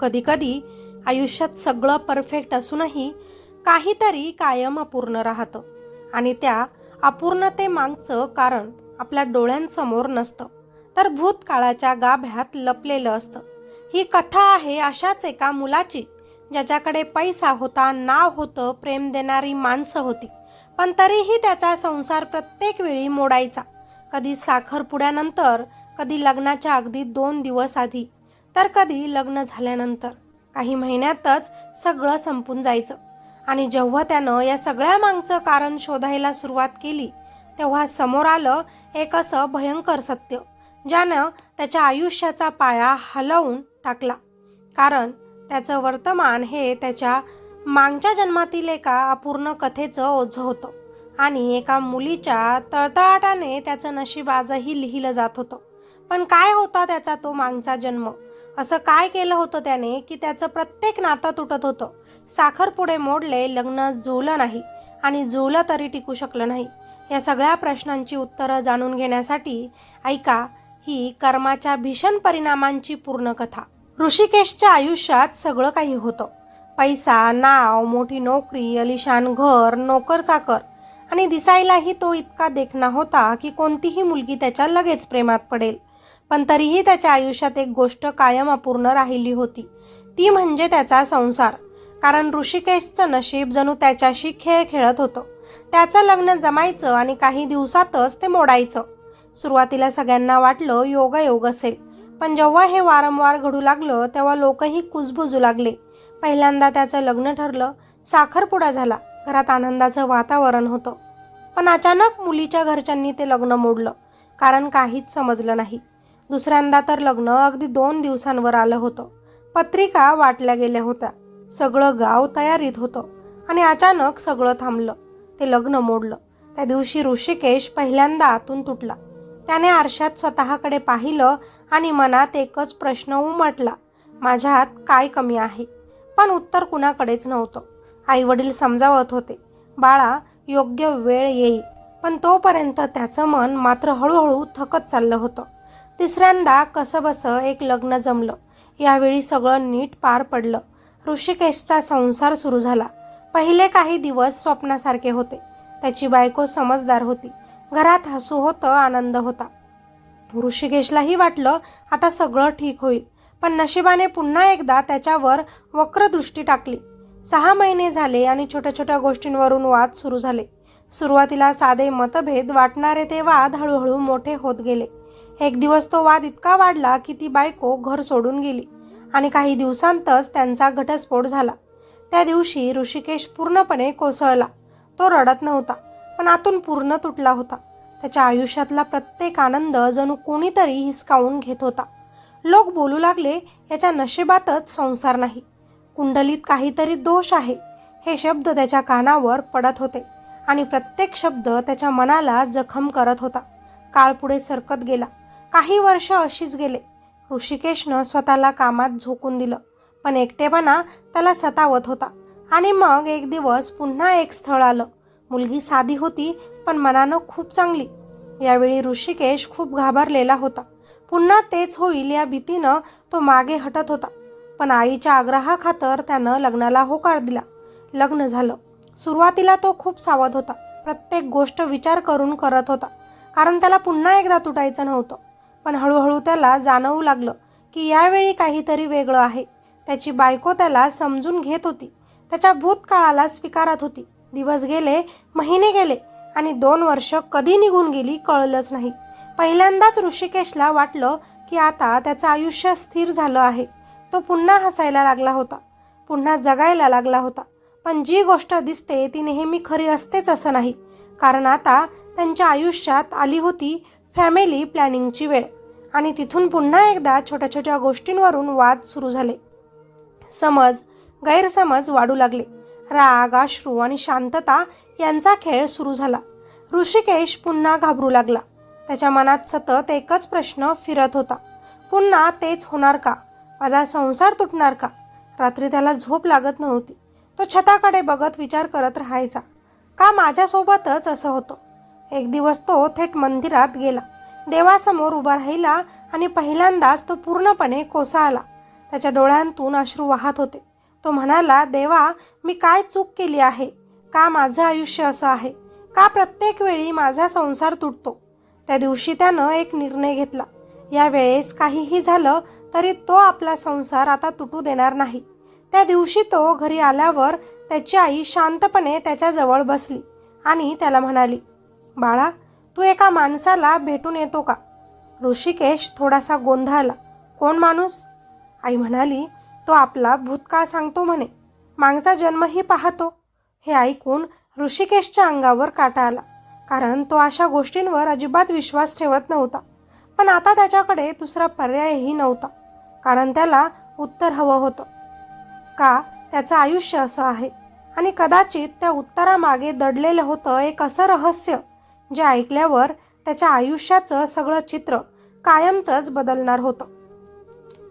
कधीकधी आयुष्यात सगळं परफेक्ट असूनही काहीतरी कायम अपूर्ण राहतं आणि त्या अपूर्णतेमागचं कारण आपल्या डोळ्यांसमोर नसतं, तर भूतकाळाच्या गाभ्यात लपलेलं असतं. ही कथा आहे अशाच एका मुलाची, ज्याच्याकडे पैसा होता, नाव होतं, प्रेम देणारी माणसं होती, पण तरीही त्याचा संसार प्रत्येक वेळी मोडायचा. कधी साखरपुड्यानंतर, कधी लग्नाच्या अगदी 2 दिवस आधी, तर कधी लग्न झाल्यानंतर. काही महिन्यातच सगळं संपून जायचं. आणि जेव्हा त्यानं या सगळ्या मागचं कारण शोधायला सुरुवात केली, तेव्हा समोर आलं एक असं भयंकर सत्य, ज्यानं त्याच्या आयुष्याचा पाया हलवून टाकला. कारण त्याचं वर्तमान हे त्याच्या मागच्या जन्मातील एका अपूर्ण कथेचं ओझं होतं आणि एका मुलीच्या तळतळाटाने त्याचं नशीब आजही लिहिलं जात होतं. पण काय होता त्याचा तो मागचा जन्म? असं काय केलं होतं त्याने की त्याचं प्रत्येक नातं तुटत होतं? साखरपुडे मोडले, लग्न जुळलं नाही आणि जुळलं तरी टिकू शकलं नाही. या सगळ्या प्रश्नांची उत्तरं जाणून घेण्यासाठी ऐका ही कर्माच्या भीषण परिणामांची पूर्ण कथा. ऋषिकेशच्या आयुष्यात सगळं काही होतं. पैसा, नाव, मोठी नोकरी, अलिशान घर, नोकर चाकर आणि दिसायलाही तो इतका देखणा होता की कोणतीही मुलगी त्याच्या लगेच प्रेमात पडेल. पण तरीही त्याच्या आयुष्यात एक गोष्ट कायम अपूर्ण राहिली होती, ती म्हणजे त्याचा संसार. कारण ऋषिकेशचं नशीब जणू त्याच्याशी खेळ खेळत होतं. त्याचं लग्न जमायचं आणि काही दिवसातच ते मोडायचं. सुरुवातीला सगळ्यांना वाटलं योगायोग असेल, पण जेव्हा हे वारंवार घडू लागलं तेव्हा लोकही कुजबुजू लागले. पहिल्यांदा त्याचं लग्न ठरलं, साखरपुडा झाला, घरात आनंदाचं वातावरण होतं. पण अचानक मुलीच्या घरच्यांनी ते लग्न मोडलं, कारण काहीच समजलं नाही. दुसऱ्यांदा तर लग्न अगदी 2 दिवसांवर आलं होतं. पत्रिका वाटल्या गेल्या होत्या, सगळं गाव तयारीत होतं आणि अचानक सगळं थांबलं. ते लग्न मोडलं. त्या दिवशी ऋषिकेश पहिल्यांदा आतून तुटला. त्याने आरशात स्वतःकडे पाहिलं आणि मनात एकच प्रश्न उमटला, माझ्यात काय कमी आहे? पण उत्तर कुणाकडेच नव्हतं. आईवडील समजावत होते, बाळा योग्य वेळ येईल, पण तोपर्यंत त्याचं मन मात्र हळूहळू थकत चाललं होतं. तिसऱ्यांदा कसंबसं एक लग्न जमलं. यावेळी सगळं नीट पार पडलं. ऋषिकेशचा संसार सुरू झाला. पहिले काही दिवस स्वप्नासारखे होते. त्याची बायको समजदार होती. घरात हसू होतं, आनंद होता. ऋषिकेशलाही वाटलं आता सगळं ठीक होईल. पण नशिबाने पुन्हा एकदा त्याच्यावर वक्रदृष्टी टाकली. 6 महिने झाले आणि छोट्या छोट्या गोष्टींवरून वाद सुरू झाले. सुरुवातीला साधे मतभेद वाटणारे ते वाद हळूहळू मोठे होत गेले. एक दिवस तो वाद इतका वाढला की ती बायको घर सोडून गेली आणि काही दिवसांतच त्यांचा घटस्फोट झाला. त्या दिवशी ऋषिकेश पूर्णपणे कोसळला. तो रडत नव्हता, पण आतून पूर्ण तुटला होता. त्याच्या आयुष्यातला प्रत्येक आनंद जणू कोणीतरी हिसकावून घेत होता. लोक बोलू लागले, याच्या नशिबातच संसार नाही, कुंडलीत काहीतरी दोष आहे. हे शब्द त्याच्या कानावर पडत होते आणि प्रत्येक शब्द त्याच्या मनाला जखम करत होता. काळ पुढे सरकत गेला. काही वर्ष अशीच गेले. ऋषिकेशनं स्वतःला कामात झोकून दिलं, पण एकटेपणा त्याला सतावत होता. आणि मग एक दिवस पुन्हा एक स्थळ आलं. मुलगी साधी होती, पण मनानं खूप चांगली. यावेळी ऋषिकेश खूप घाबरलेला होता. पुन्हा तेच होईल या भीतीनं तो मागे हटत होता. पण आईच्या आग्रहाखातर त्यानं लग्नाला होकार दिला. लग्न झालं. सुरुवातीला तो खूप सावध होता. प्रत्येक गोष्ट विचार करून करत होता, कारण त्याला पुन्हा एकदा तुटायचं नव्हतं. पण हळूहळू त्याला जाणवू लागलं की यावेळी काहीतरी वेगळं आहे. त्याची बायको त्याला समजून घेत होती, त्याच्या भूतकाळाला स्वीकारत होती. दिवस गेले, महिने गेले आणि 2 वर्ष कधी निघून गेली कळलंच नाही. पहिल्यांदाच ऋषिकेशला वाटलं की आता त्याचं आयुष्य स्थिर झालं आहे. तो पुन्हा हसायला लागला होता, पुन्हा जगायला लागला होता. पण जी गोष्ट दिसते ती नेहमी खरी असतेच असं नाही, कारण आता त्यांच्या आयुष्यात आली होती फॅमिली प्लॅनिंगची वेळ. आणि तिथून पुन्हा एकदा छोट्या छोट्या गोष्टींवरून वाद सुरू झाले. गैरसमज वाढू लागले. राग, अश्रू आणि शांतता यांचा खेळ सुरू झाला. ऋषिकेश पुन्हा घाबरू लागला. त्याच्या मनात सतत एकच प्रश्न फिरत होता, पुन्हा तेच होणार का? माझा संसार तुटणार का? रात्री त्याला झोप लागत नव्हती. तो छताकडे बघत विचार करत राहायचा, का माझ्यासोबतच असं होतं? एक दिवस तो थेट मंदिरात गेला. देवासमोर उभा राहिला आणि पहिल्यांदाच तो पूर्णपणे कोसळला. त्याच्या डोळ्यांतून अश्रू वाहत होते. तो म्हणाला, देवा, मी काय चूक केली आहे? का माझं आयुष्य असं आहे? का प्रत्येक वेळी माझा संसार तुटतो? त्या दिवशी त्यानं एक निर्णय घेतला. या वेळेस काहीही झालं तरी तो आपला संसार आता तुटू देणार नाही. त्या दिवशी तो घरी आल्यावर त्याची आई शांतपणे त्याच्याजवळ बसली आणि त्याला म्हणाली, बाळा, तू एका माणसाला भेटून येतो का? ऋषिकेश थोडासा गोंधळला. कोण माणूस? आई म्हणाली, तो आपला भूतकाळ सांगतो म्हणे, मागचा जन्मही पाहतो. हे ऐकून ऋषिकेशच्या अंगावर काटा आला, कारण तो अशा गोष्टींवर अजिबात विश्वास ठेवत नव्हता. पण आता त्याच्याकडे दुसरा पर्यायही नव्हता, कारण त्याला उत्तर हवं होतं. का त्याचं आयुष्य असं आहे? आणि कदाचित त्या उत्तरामागे दडलेलं होतं एक असं रहस्य जे ऐकल्यावर त्याच्या आयुष्याचं सगळं चित्र कायमचंच बदलणार होतं.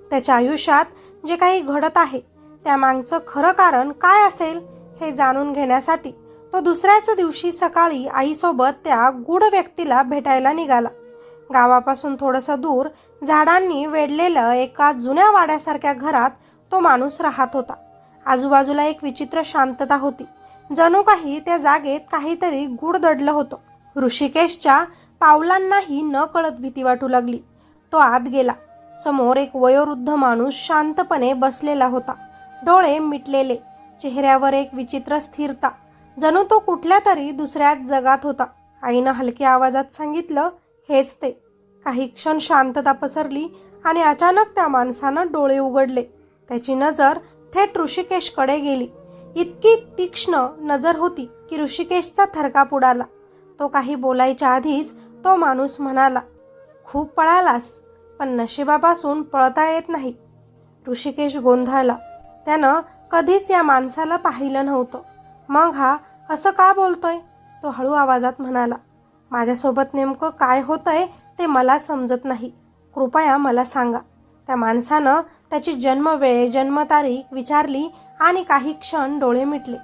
त्याच्या आयुष्यात जे काही घडत आहे त्यामागचं खरं कारण काय असेल हे जाणून घेण्यासाठी तो दुसऱ्याच दिवशी सकाळी आईसोबत त्या गूढ व्यक्तीला भेटायला निघाला. गावापासून थोडंसं दूर झाडांनी वेढलेलं एका जुन्या वाड्यासारख्या घरात तो माणूस राहत होता. आजूबाजूला एक विचित्र शांतता होती. जणू काही त्या जागेत काहीतरी गूढ दडलं होतं. ऋषिकेशच्या पावलांनाही न कळत भीती वाटू लागली. तो आत गेला. समोर एक वयोवृद्ध माणूस शांतपणे बसलेला होता. डोळे मिटलेले, चेहऱ्यावर एक विचित्र स्थिरता, जणू तो कुठल्या तरी दुसऱ्याच जगात होता. आईनं हलक्या आवाजात सांगितलं, हेच ते. काही क्षण शांतता पसरली आणि अचानक त्या माणसानं डोळे उघडले. त्याची नजर थेट ऋषिकेशकडे गेली. इतकी तीक्ष्ण नजर होती की ऋषिकेशचा थरकाप उडाला. तो काही बोलायच्या आधीच तो माणूस म्हणाला, खूप पळालास, पण नशिबापासून पळता येत नाही. ऋषिकेश गोंधळला. त्यानं कधीच या माणसाला पाहिलं नव्हतं. मग हा असं का बोलतोय? तो हळू आवाजात म्हणाला, माझ्यासोबत नेमकं काय होतंय ते मला समजत नाही. कृपया मला सांगा. त्या माणसानं त्याची जन्मवेळ, जन्मतारीख विचारली आणि काही क्षण डोळे मिटले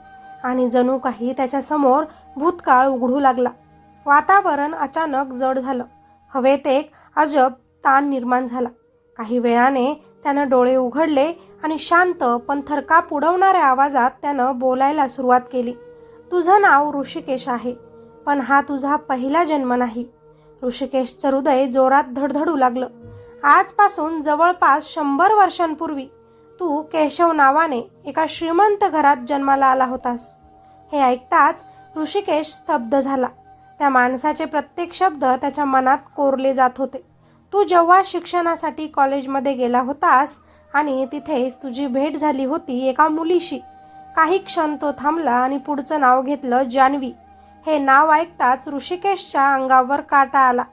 आणि जणू काही त्याच्यासमोर भूतकाळ उघडू लागला. वातावरण अचानक जड झालं. हवेत एक अजब ताण निर्माण झाला. काही वेळाने त्यानं डोळे उघडले आणि शांत पण थरकाप उडवणाऱ्या आवाजात त्यानं बोलायला सुरुवात केली. तुझं नाव ऋषिकेश आहे, पण हा तुझा पहिला जन्म नाही. ऋषिकेशचं हृदय जोरात धडधडू लागलं. आजपासून जवळपास 100 वर्षांपूर्वी तू केशव नावाने एका श्रीमंत घरात जन्माला आला होतास. हे ऐकताच ऋषिकेश स्तब्ध झाला. त्या माणसाचे प्रत्येक शब्द त्याच्या मनात कोरले जात होते. तू जेव्हा शिक्षणासाठी कॉलेजमध्ये गेला होतास आणि तिथेच तुझी भेट झाली होती एका मुलीशी. काही क्षण तो थांबला आणि पुढचं नाव घेतलं, जान्हवी. हे नाव ऐकताच ऋषिकेशच्या अंगावर काटा आला.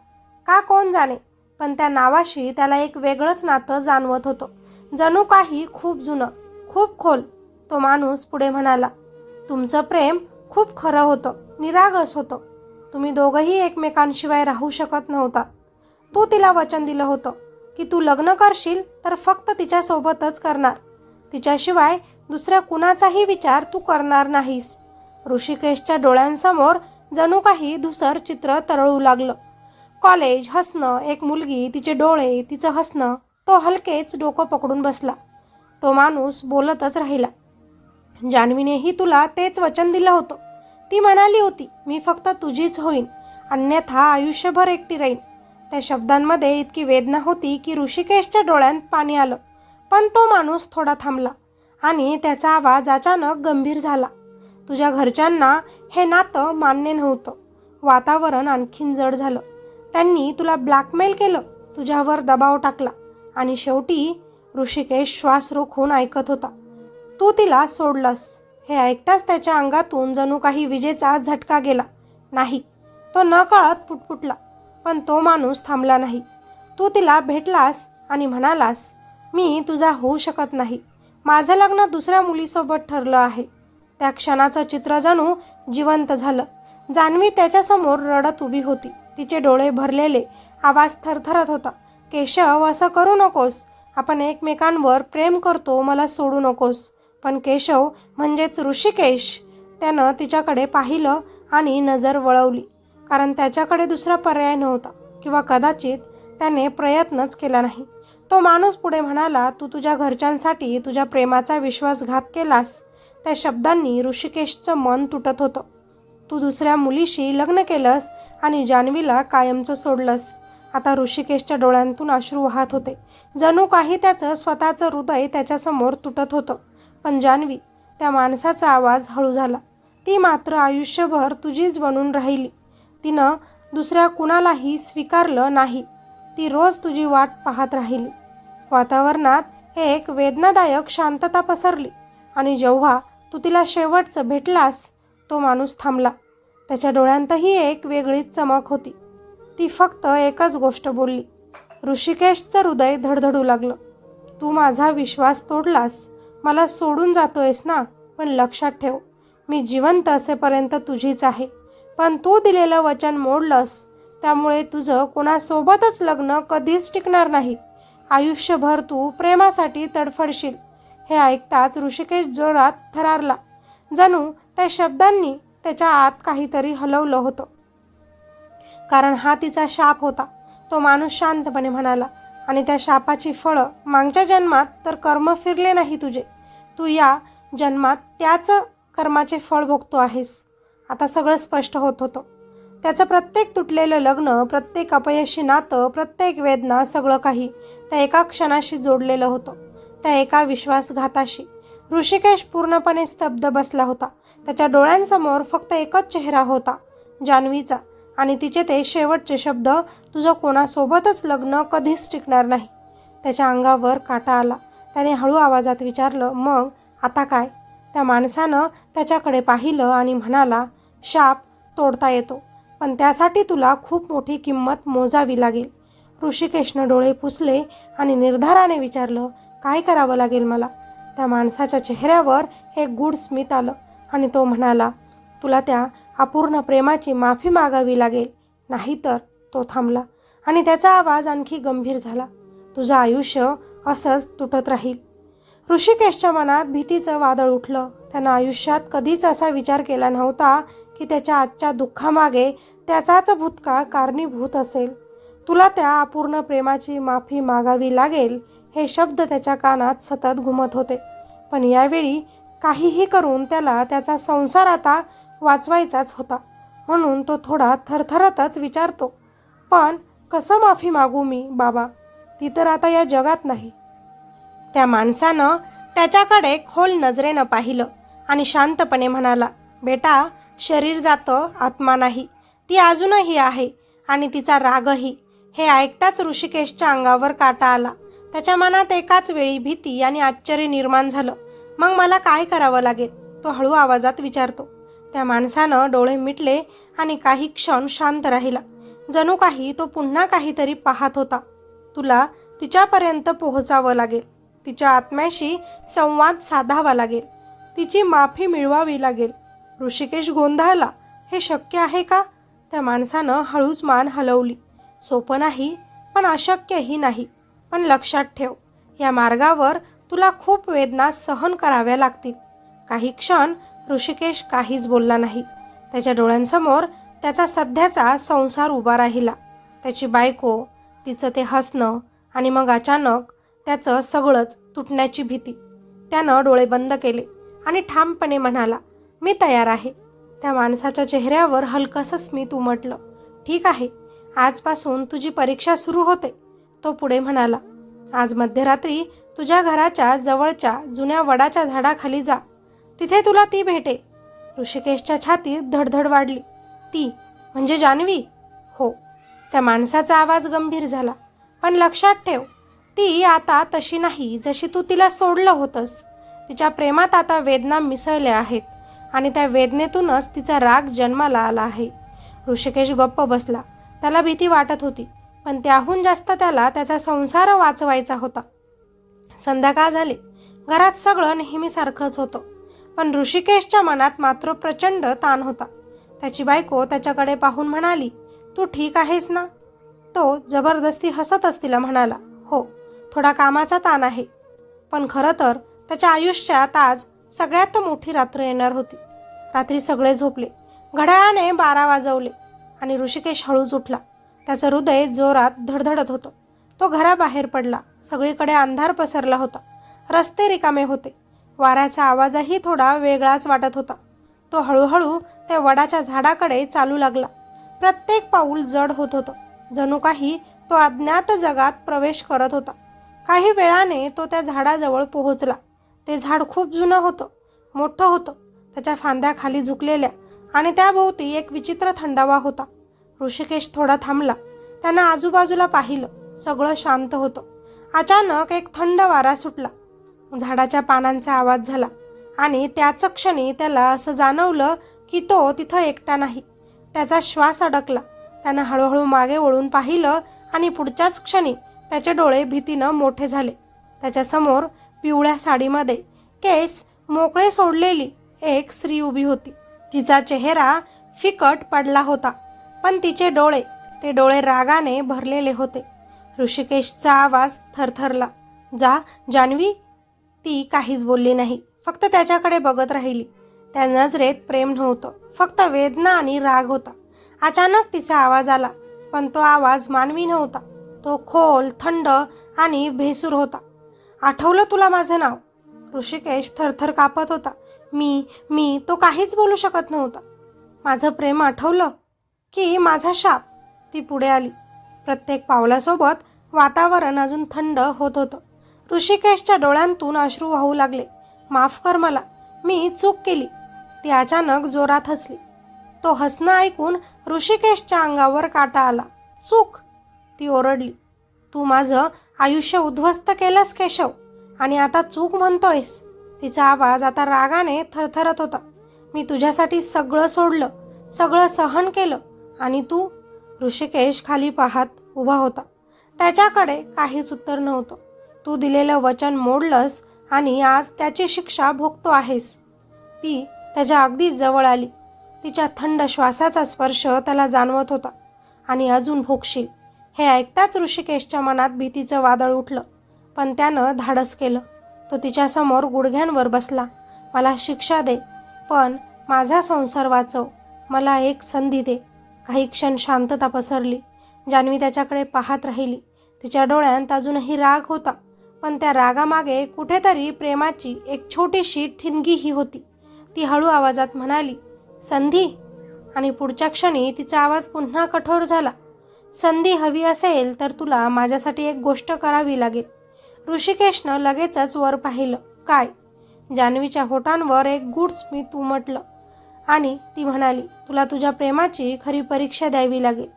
का कोण जाणे, पण त्या नावाशी त्याला एक वेगळंच नातं जाणवत होतं, जणू काही खूप जुनं, खूप खोल. तो माणूस पुढे म्हणाला, तुमचं प्रेम खूप खरं होतं, निरागस होतं. तुम्ही दोघंही एकमेकांशिवाय राहू शकत नव्हता. तू तिला वचन दिलं होतं की तू लग्न करशील तर फक्त तिच्यासोबतच करणार. तिच्याशिवाय दुसऱ्या कुणाचाही विचार तू करणार नाहीस. ऋषिकेशच्या डोळ्यांसमोर जणू काही धुसर चित्र तरळू लागलं. कॉलेज, हसणं, एक मुलगी, तिचे डोळे, तिचं हसणं. तो हलकेच डोकं पकडून बसला. तो माणूस बोलतच राहिला, जान्हवीनेही तुला तेच वचन दिलं होतं. ती म्हणाली होती, मी फक्त तुझीच होईन, अन्यथा आयुष्यभर एकटी राहीन. त्या शब्दांमध्ये इतकी वेदना होती की ऋषिकेशच्या डोळ्यांत पाणी आलं. पण तो माणूस थोडा थांबला आणि त्याचा आवाज अचानक गंभीर झाला. तुझ्या घरच्यांना हे नातं मान्य नव्हतं. वातावरण आणखीन जड झालं. त्यांनी तुला ब्लॅकमेल केलं, तुझ्यावर दबाव टाकला आणि शेवटी ऋषिकेश श्वास रोखून ऐकत होता. तू तिला सोडलंस. हे ऐकताच त्याच्या अंगातून जणू काही विजेचा झटका गेला. नाही, तो नकळत पुटपुटला. पण तो माणूस थांबला नाही. तू तिला भेटलास आणि म्हणालास, मी तुझा होऊ शकत नाही. माझं लग्न दुसऱ्या मुलीसोबत ठरलं आहे. त्या क्षणाचं चित्र जणू जिवंत झालं. जान्हवी त्याच्यासमोर रडत उभी होती. तिचे डोळे भरलेले, आवाज थरथरत होता. केशव, असं करू नकोस. आपण एकमेकांवर प्रेम करतो, मला सोडू नकोस. पण केशव म्हणजेच ऋषिकेश. त्यानं तिच्याकडे पाहिलं आणि नजर वळवली, कारण त्याच्याकडे दुसरा पर्याय नव्हता, किंवा कदाचित त्याने प्रयत्नच केला नाही. तो माणूस पुढे म्हणाला, तू तुझ्या घरच्यांसाठी तुझ्या प्रेमाचा विश्वासघात केलास. त्या शब्दांनी ऋषिकेशचं मन तुटत होतं. तू दुसऱ्या मुलीशी लग्न केलंस आणि जान्हवीला कायमचं सोडलंस. आता ऋषिकेशच्या डोळ्यांतून अश्रू वाहत होते. जणू काही त्याचं स्वतःचं हृदय त्याच्यासमोर तुटत होतं. पण जान्हवी, त्या माणसाचा आवाज हळू झाला. ती मात्र आयुष्यभर तुझीच बनून राहिली. तिनं दुसऱ्या कुणालाही स्वीकारलं नाही. ती रोज तुझी वाट पाहत राहिली. वातावरणात एक वेदनादायक शांतता पसरली आणि जेव्हा तू तिला शेवटचं भेटलास, तो माणूस थांबला. त्याच्या डोळ्यांतही एक वेगळीच चमक होती. ती फक्त एकच गोष्ट बोलली. ऋषिकेशचं हृदय धडधडू लागलं. तू माझा विश्वास तोडलास. मला सोडून जातोयस ना, पण लक्षात ठेव, मी जिवंत असेपर्यंत तुझीच आहे. पण तू दिलेलं वचन मोडलंस, त्यामुळे तुझं कोणासोबतच लग्न कधीच टिकणार नाही. आयुष्यभर तू प्रेमासाठी तडफडशील. हे ऐकताच ऋषिकेश जोरात थरारला. जणू त्या शब्दांनी त्याच्या आत काहीतरी हलवलं होतं. कारण हा तिचा शाप होता. तो माणूस शांतपणे म्हणाला, आणि त्या शापाची फळं मागच्या जन्मात तर कर्म फिरले नाही तुझे. तू या जन्मात त्याच कर्माचे फळ भोगतो आहेस. आता सगळं स्पष्ट होत होतं. त्याचं प्रत्येक तुटलेलं लग्न, प्रत्येक अपयशी नातं, प्रत्येक वेदना, सगळं काही त्या एका क्षणाशी जोडलेलं होतं. त्या एका विश्वासघाताशी. ऋषिकेश पूर्णपणे स्तब्ध बसला होता. त्याच्या डोळ्यांसमोर फक्त एकच चेहरा होता, जान्हवीचा. आणि तिचे ते शेवटचे शब्द, तुझं कोणासोबतच लग्न कधीच टिकणार नाही. त्याच्या अंगावर काटा आला. त्याने हळू आवाजात विचारलं, मग आता काय? त्या माणसानं त्याच्याकडे पाहिलं आणि म्हणाला, शाप तोडता येतो, पण त्यासाठी तुला खूप मोठी किंमत मोजावी लागेल. ऋषिकेशनं डोळे पुसले आणि निर्धाराने विचारलं, काय करावं लागेल मला? त्या माणसाच्या चेहऱ्यावर एक गूढ स्मित आलं आणि तो म्हणाला, तुला त्या अपूर्ण प्रेमाची माफी मागावी लागेल. नाहीतर. तो थांबला आणि त्याचा आवाज आणखी गंभीर झाला, तुझं आयुष्य असंच तुटत राहील. ऋषिकेशच्या मनात भीतीचं वादळ उठलं. त्यानं आयुष्यात कधीच असा विचार केला नव्हता की त्याच्या आजच्या दुःखामागे त्याचाच भूतकाळ कारणीभूत असेल. तुला त्या अपूर्ण प्रेमाची माफी मागावी लागेल, हे शब्द त्याच्या कानात सतत घुमत होते. पण यावेळी काहीही करून त्याला त्याचा संसार आता वाचवायचाच होता. म्हणून तो थोडा थरथरतच विचारतो, पण कसं माफी मागू मी बाबा? ती तर आता या जगात नाही. त्या माणसानं त्याच्याकडे खोल नजरेनं पाहिलं आणि शांतपणे म्हणाला, बेटा, शरीर जातं, आत्मा नाही. ती अजूनही आहे आणि तिचा रागही. हे ऐकताच ऋषिकेशच्या अंगावर काटा आला. त्याच्या मनात एकाच वेळी भीती आणि आश्चर्य निर्माण झालं. मग मला काय करावं लागेल? तो हळू आवाजात विचारतो. त्या माणसानं डोळे मिटले आणि काही क्षण शांत राहिला. जणू काही तो पुन्हा काहीतरी पाहत होता. तुला तिच्यापर्यंत पोहोचावं लागेल. तिच्या आत्म्याशी संवाद साधावा लागेल. तिची माफी मिळवावी लागेल. ऋषिकेश गोंधळला. हे शक्य आहे का? त्या माणसानं हळूच मान हलवली. सोपं नाही, पण अशक्यही नाही. पण लक्षात ठेव, या मार्गावर तुला खूप वेदना सहन कराव्या लागतील. काही क्षण ऋषिकेश काहीच बोलला नाही. त्याच्या डोळ्यांसमोर त्याचा सध्याचा संसार उभा राहिला. त्याची बायको, तिचं ते हसणं आणि मग अचानक त्याचं सगळंच तुटण्याची भीती. त्यानं डोळे बंद केले आणि ठामपणे म्हणाला, मी तयार आहे. त्या माणसाच्या चेहऱ्यावर हलकंसं स्मित उमटलं. ठीक आहे, आजपासून तुझी परीक्षा सुरू होते. तो पुढे म्हणाला, आज मध्यरात्री तुझ्या घराच्या जवळच्या जुन्या वडाच्या झाडाखाली जा. तिथे तुला ती भेटेल. ऋषिकेशच्या छातीत धडधड वाढली. ती म्हणजे जान्हवी? हो. त्या माणसाचा आवाज गंभीर झाला. पण लक्षात ठेव, ती आता तशी नाही जशी तू तिला सोडलं होतंस. तिच्या प्रेमात आता वेदना मिसळल्या आहेत आणि त्या वेदनेतूनच तिचा राग जन्माला आला आहे. ऋषिकेश गप्प बसला. त्याला भीती वाटत होती, पण त्याहून जास्त त्याला त्याचा संसार वाचवायचा होता. संध्याकाळ झाली. घरात सगळं नेहमीसारखंच होतं, पण ऋषिकेशच्या मनात मात्र प्रचंड ताण होता. त्याची बायको त्याच्याकडे पाहून म्हणाली, तू ठीक आहेस ना? तो जबरदस्ती हसतच तिला म्हणाला, हो, थोडा कामाचा ताण आहे. पण खरं तर त्याच्या आयुष्यात आज सगळ्यात मोठी रात्र येणार होती. रात्री सगळे झोपले. घड्याळाने 12 वाजवले आणि ऋषिकेश हळूच उठला. त्याचं हृदय जोरात धडधडत होतं. तो घराबाहेर पडला. सगळीकडे अंधार पसरला होता. रस्ते रिकामे होते. वाऱ्याचा आवाजही थोडा वेगळाच वाटत होता. तो हळूहळू त्या वडाच्या झाडाकडे चालू लागला. प्रत्येक पाऊल जड होत होतं. जणू काही तो अज्ञात जगात प्रवेश करत होता. काही वेळाने तो त्या झाडाजवळ पोहोचला. ते झाड खूप जुनं होतं, मोठं होतं. त्याच्या फांद्या खाली झुकलेल्या आणि त्याभोवती एक विचित्र थंडावा होता. ऋषिकेश थोडा थांबला. त्यानं आजूबाजूला पाहिलं. सगळं शांत होतं. अचानक एक थंड वारा सुटला. झाडाच्या पानांचा आवाज झाला आणि त्याच क्षणी त्याला असं जाणवलं की तो तिथं एकटा नाही. त्याचा श्वास अडकला. त्यानं हळूहळू मागे वळून पाहिलं आणि पुढच्याच क्षणी त्याचे डोळे भीतीनं मोठे झाले. त्याच्यासमोर पिवळ्या साडीमध्ये केस मोकळे सोडलेली एक स्त्री उभी होती. तिचा चेहरा फिकट पडला होता, पण तिचे डोळे, ते डोळे रागाने भरलेले होते. ऋषिकेशचा आवाज थरथरला. जा जान्हवी. ती काहीच बोलली नाही, फक्त त्याच्याकडे बघत राहिली. त्या नजरेत प्रेम नव्हतं, फक्त वेदना आणि राग होता. अचानक तिचा आवाज आला, पण तो आवाज मानवी नव्हता. तो खोल, थंड आणि भेसूर होता. आठवलं तुला माझं नाव? ऋषिकेश थरथर कापत होता. मी तो काहीच बोलू शकत नव्हता. माझं प्रेम आठवलं की माझा शाप? ती पुढे आली. प्रत्येक पावलासोबत वातावरण अजून थंड होत होतं. ऋषिकेशच्या डोळ्यांतून अश्रू वाहू लागले. माफ कर मला, मी चूक केली. ती अचानक जोरात हसली. तो हसणं ऐकून ऋषिकेशच्या अंगावर काटा आला. चूक? ती ओरडली. तू माझं आयुष्य उद्ध्वस्त केलंस केशव, आणि आता चूक म्हणतोयस? तिचा आवाज आता रागाने थरथरत होता. मी तुझ्यासाठी सगळं सोडलं, सगळं सहन केलं, आणि तू? ऋषिकेश खाली पाहत उभा होता. त्याच्याकडे काहीच उत्तर नव्हतं. तू दिलेलं वचन मोडलंस आणि आज त्याची शिक्षा भोगतो आहेस. ती त्याच्या अगदी जवळ आली. तिच्या थंड श्वासाचा स्पर्श त्याला जाणवत होता. आणि अजून भोगशील. हे ऐकताच ऋषिकेशच्या मनात भीतीचं वादळ उठलं, पण त्यानं धाडस केलं. तो तिच्यासमोर गुडघ्यांवर बसला. मला शिक्षा दे, पण माझा संसार वाचव. मला एक संधी दे. काही क्षण शांतता पसरली. जान्हवी त्याच्याकडे पाहत राहिली. तिच्या डोळ्यांत अजूनही राग होता, पण त्या रागामागे कुठेतरी प्रेमाची एक छोटीशी ठिणगीही होती. ती हळू आवाजात म्हणाली, संधी. आणि पुढच्या क्षणी तिचा आवाज पुन्हा कठोर झाला. संधी हवी असेल तर तुला माझ्यासाठी एक गोष्ट करावी लागेल. ऋषिकेशनं लगेचच वर पाहिलं. काय? जान्हवीच्या होठांवर एक गूढ स्मित उमटलं आणि ती म्हणाली, तुला तुझ्या प्रेमाची खरी परीक्षा द्यावी लागेल.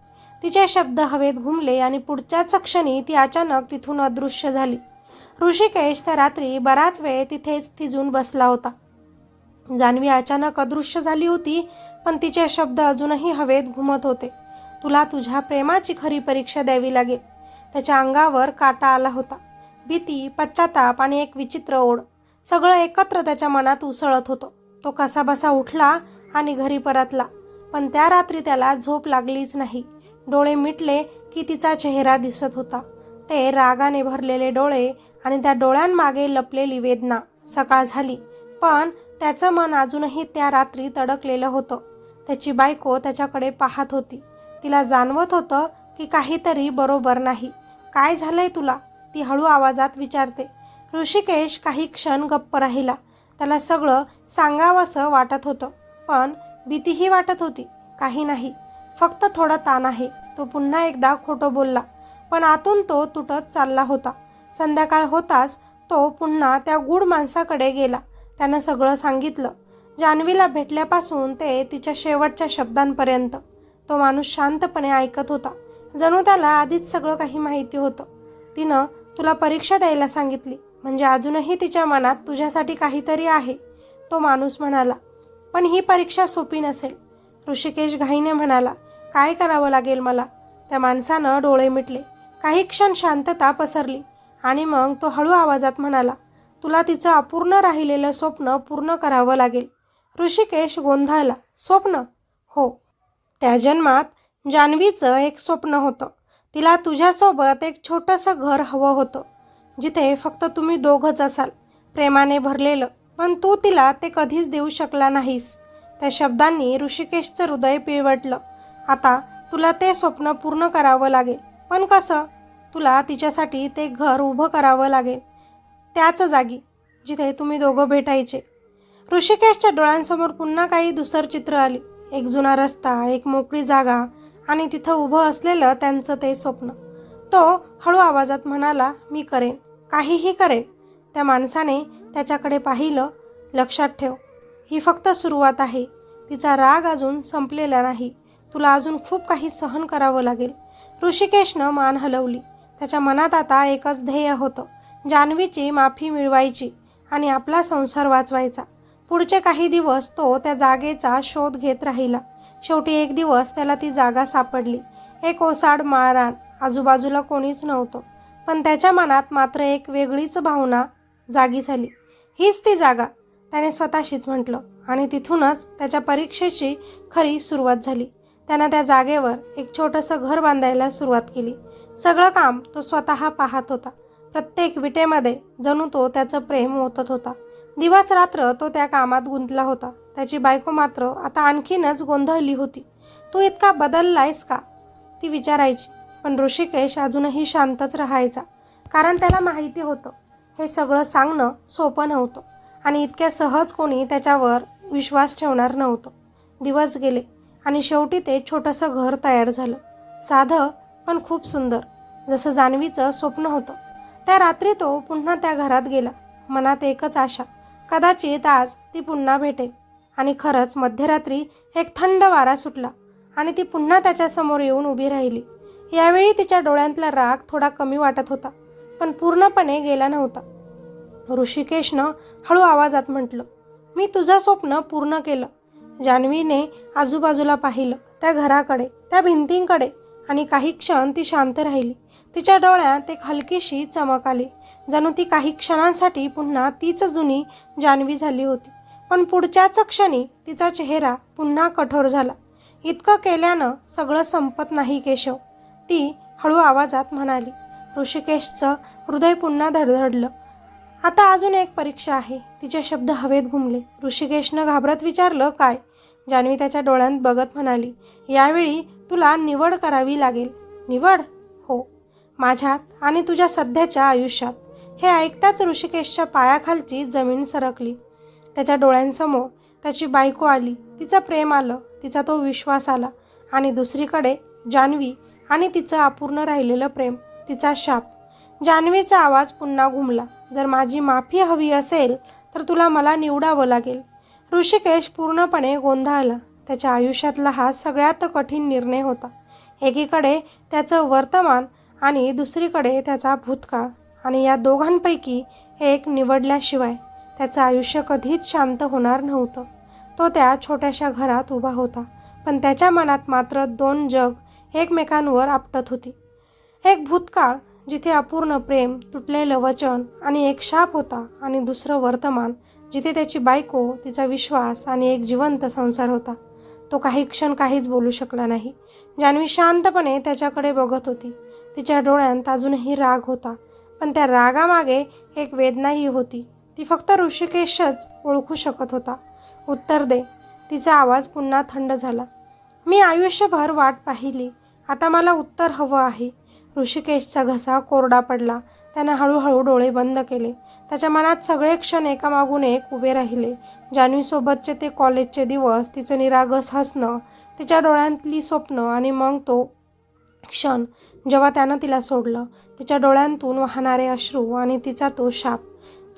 तिचे शब्द हवेत घुमले आणि पुढच्याच क्षणी ती अचानक तिथून अदृश्य झाली. ऋषिकेश त्या रात्री बराच वेळ तिथेच थिजून बसला होता. जान्हवी अचानक अदृश्य झाली होती, पण तिचे शब्द अजूनही हवेत घुमत होते. तुला तुझ्या प्रेमाची खरी परीक्षा द्यावी लागेल. त्याच्या अंगावर काटा आला होता. भीती, पश्चाताप आणि एक विचित्र ओढ, सगळं एकत्र त्याच्या मनात उसळत होतं. तो कसाबसा उठला आणि घरी परतला, पण त्या रात्री त्याला झोप लागलीच नाही. डोळे मिटले की तिचा चेहरा दिसत होता. ते रागाने भरलेले डोळे आणि त्या डोळ्यांमागे लपलेली वेदना. सकाळ झाली, पण त्याचं मन अजूनही त्या रात्री तडकलेलं होतं. त्याची बायको त्याच्याकडे पाहत होती. तिला जाणवत होतं की काहीतरी बरोबर नाही. काय झालंय तुला? ती हळू आवाजात विचारते. ऋषिकेश काही क्षण गप्प राहिला. त्याला सगळं सांगावंसं वाटत होतं, पण भीतीही वाटत होती. काही नाही, फक्त थोडा ताण आहे. तो पुन्हा एकदा खोटं बोलला, पण आतून तो तुटत चालला होता. संध्याकाळ होताच तो पुन्हा त्या गूढ माणसाकडे गेला. त्यानं सगळं सांगितलं. जान्हवीला भेटल्यापासून ते तिच्या शेवटच्या शब्दांपर्यंत. तो माणूस शांतपणे ऐकत होता, जणू त्याला आधीच सगळं काही माहिती होतं. तिनं तुला परीक्षा द्यायला सांगितली, म्हणजे अजूनही तिच्या मनात तुझ्यासाठी काहीतरी आहे, तो माणूस म्हणाला. पण ही परीक्षा सोपी नसेल. ऋषिकेश घाईने म्हणाला. काय करावं लागेल मला? त्या माणसानं डोळे मिटले. काही क्षण शांतता पसरली आणि मग तो हळू आवाजात म्हणाला, तुला तिचं अपूर्ण राहिलेलं स्वप्न पूर्ण करावं लागेल. ऋषिकेश गोंधळला. स्वप्न? हो. त्या जन्मात जान्हवीचं एक स्वप्न होतं. तिला तुझ्यासोबत एक छोटंसं घर हवं होतं, जिथे फक्त तुम्ही दोघंच असाल, प्रेमाने भरलेलं. पण तू तिला ते कधीच देऊ शकला नाहीस. त्या शब्दांनी ऋषिकेशचं हृदय पिळवटलं. आता तुला ते स्वप्न पूर्ण करावं लागेल. पण कसं? तुला तिच्यासाठी ते घर उभं करावं लागेल, त्याच जागी जिथे तुम्ही दोघं भेटायचे. ऋषिकेशच्या डोळ्यांसमोर पुन्हा काही धुसर चित्र आली. एक जुना रस्ता, एक मोकळी जागा आणि तिथं उभं असलेलं त्यांचं ते स्वप्न. तो हळू आवाजात म्हणाला, मी करेन, काहीही करेन. त्या माणसाने त्याच्याकडे पाहिलं. लक्षात ठेव, ही फक्त सुरुवात आहे. तिचा राग अजून संपलेला नाही. तुला अजून खूप काही सहन करावं लागेल. ऋषिकेशनं मान हलवली. त्याच्या मनात आता एकच ध्येय होतं, जान्हवीची माफी मिळवायची आणि आपला संसार वाचवायचा. पुढचे काही दिवस तो त्या जागेचा शोध घेत राहिला. शेवटी एक दिवस त्याला ती जागा सापडली. एक ओसाड माळरान, आजूबाजूला कोणीच नव्हतं. पण त्याच्या मनात मात्र एक वेगळीच भावना जागी झाली. हीच ती जागा, त्याने स्वतःशीच म्हटलं. आणि तिथूनच त्याच्या परीक्षेची खरी सुरुवात झाली. त्यानं त्या जागेवर एक छोटंसं घर बांधायला सुरुवात केली. सगळं काम तो स्वतः पाहत होता. प्रत्येक विटेमध्ये जणू तो त्याचं प्रेम ओतत होता. दिवस रात्र तो त्या कामात गुंतला होता. त्याची बायको मात्र आता आणखीनच गोंधळली होती. तू इतका बदललायस का, ती विचारायची. पण ऋषिकेश अजूनही शांतच राहायचा. कारण त्याला माहिती होतं, हे सगळं सांगणं सोपं नव्हतं आणि इतक्या सहज कोणी त्याच्यावर विश्वास ठेवणार नव्हतं. दिवस गेले आणि शेवटी ते छोटंसं घर तयार झालं. साधं पण खूप सुंदर, जसं जान्हवीचं स्वप्न होतं. त्या रात्री तो पुन्हा त्या घरात गेला. मनात एकच आशा, कदाचित आज ती पुन्हा भेटेल. आणि खरंच मध्यरात्री एक थंड वारा सुटला आणि ती पुन्हा त्याच्यासमोर येऊन उभी राहिली. यावेळी तिच्या डोळ्यांतला राग थोडा कमी वाटत होता, पण पूर्णपणे गेला नव्हता. ऋषिकेशनं हळू आवाजात म्हटलं, मी तुझं स्वप्न पूर्ण केलं. जान्हवीने आजूबाजूला पाहिलं, त्या घराकडे, त्या भिंतींकडे, आणि काही क्षण ती शांत राहिली. तिच्या डोळ्यात एक हलकीशी चमक आली, जणू ती काही क्षणांसाठी पुन्हा तीच जुनी जान्हवी झाली होती. पण पुढच्याच क्षणी तिचा चेहरा पुन्हा कठोर झाला. इतकं केल्यानं सगळं संपत नाही केशव, ती हळू आवाजात म्हणाली. ऋषिकेशचं हृदय पुन्हा धडधडलं. आता अजून एक परीक्षा आहे. तिचे शब्द हवेत घुमले. ऋषिकेशनं घाबरत विचारलं, काय? जान्हवी त्याच्या डोळ्यांत बघत म्हणाली, यावेळी तुला निवड करावी लागेल. निवड? हो, माझ्यात आणि तुझ्या सध्याच्या आयुष्यात. हे ऐकताच ऋषिकेशच्या पायाखालची जमीन सरकली. त्याच्या डोळ्यांसमोर त्याची बायको आली, तिचं प्रेम आलं, तिचा तो विश्वास आला. आणि दुसरीकडे जान्हवी आणि तिचं अपूर्ण राहिलेलं प्रेम, तिचा शाप. जान्हवीचा आवाज पुन्हा घुमला, जर माझी माफी हवी असेल तर तुला मला निवडावं लागेल. ऋषिकेश पूर्णपणे गोंधळला. त्याच्या आयुष्यातला हा सगळ्यात कठीण निर्णय होता. एकीकडे त्याचं वर्तमान आणि दुसरीकडे त्याचा भूतकाळ. आणि या दोघांपैकी एक निवडल्याशिवाय त्याचं आयुष्य कधीच शांत होणार नव्हतं. तो त्या छोट्याशा घरात उभा होता, पण त्याच्या मनात मात्र दोन जग एकमेकांवर आपटत होती. एक भूतकाळ जिथे अपूर्ण प्रेम, तुटलेलं वचन आणि एक शाप होता, आणि दुसरं वर्तमान जिथे त्याची बायको, तिचा विश्वास आणि एक जिवंत संसार होता. तो काही क्षण काहीच बोलू शकला नाही. जान्हवी शांतपणे त्याच्याकडे बघत होती. तिच्या डोळ्यांत अजूनही राग होता, पण त्या रागामागे एक वेदनाही होती. ती फक्त ऋषिकेशच ओळखू शकत होता. उत्तर दे. तिचा आवाज पुन्हा थंड झाला. मी आयुष्यभर वाट पाहिली, आता मला उत्तर हवं आहे. ऋषिकेशचा घसा कोरडा पडला. त्यानं हळूहळू डोळे बंद केले. त्याच्या मनात सगळे क्षण एकामागून एक उभे राहिले. जान्हवीसोबतचे ते कॉलेजचे दिवस, तिचं निरागस हसणं, तिच्या डोळ्यांतली स्वप्न, आणि मग तो क्षण जेव्हा त्यानं तिला सोडलं. तिच्या डोळ्यांतून वाहणारे अश्रू आणि तिचा तो शाप,